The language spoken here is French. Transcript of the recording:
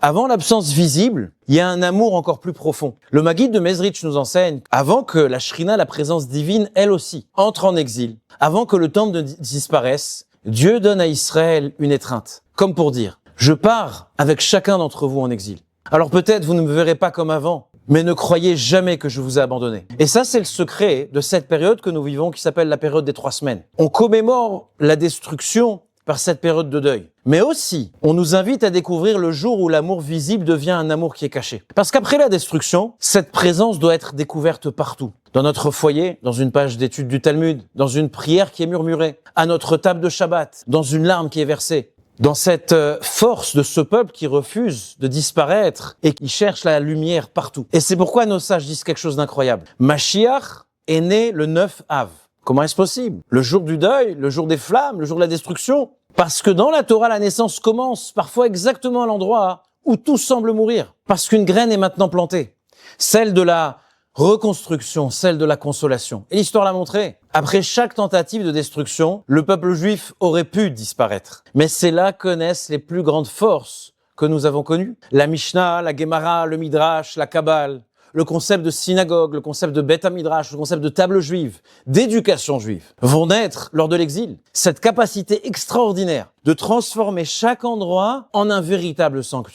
Avant l'absence visible, il y a un amour encore plus profond. Le Maguide de Mezrich nous enseigne, avant que la Shrina, la présence divine, elle aussi, entre en exil, avant que le temple ne disparaisse, Dieu donne à Israël une étreinte, comme pour dire, je pars avec chacun d'entre vous en exil. Alors peut-être vous ne me verrez pas comme avant, mais ne croyez jamais que je vous ai abandonné. Et ça, c'est le secret de cette période que nous vivons qui s'appelle la période des 3 semaines. On commémore la destruction par cette période de deuil. Mais aussi, on nous invite à découvrir le jour où l'amour visible devient un amour qui est caché. Parce qu'après la destruction, cette présence doit être découverte partout. Dans notre foyer, dans une page d'étude du Talmud, dans une prière qui est murmurée, à notre table de Shabbat, dans une larme qui est versée. Dans cette force de ce peuple qui refuse de disparaître et qui cherche la lumière partout. Et c'est pourquoi nos sages disent quelque chose d'incroyable. Mashiach est né le 9 Av. Comment est-ce possible? Le jour du deuil, le jour des flammes, le jour de la destruction. Parce que dans la Torah, la naissance commence parfois exactement à l'endroit où tout semble mourir. Parce qu'une graine est maintenant plantée. Celle de la reconstruction, celle de la consolation. Et l'histoire l'a montré. Après chaque tentative de destruction, le peuple juif aurait pu disparaître. Mais c'est là que naissent les plus grandes forces que nous avons connues. La Mishnah, la Gemara, le Midrash, la Kabbale, le concept de synagogue, le concept de Beth HaMidrash, le concept de table juive, d'éducation juive, vont naître lors de l'exil. Cette capacité extraordinaire de transformer chaque endroit en un véritable sanctuaire.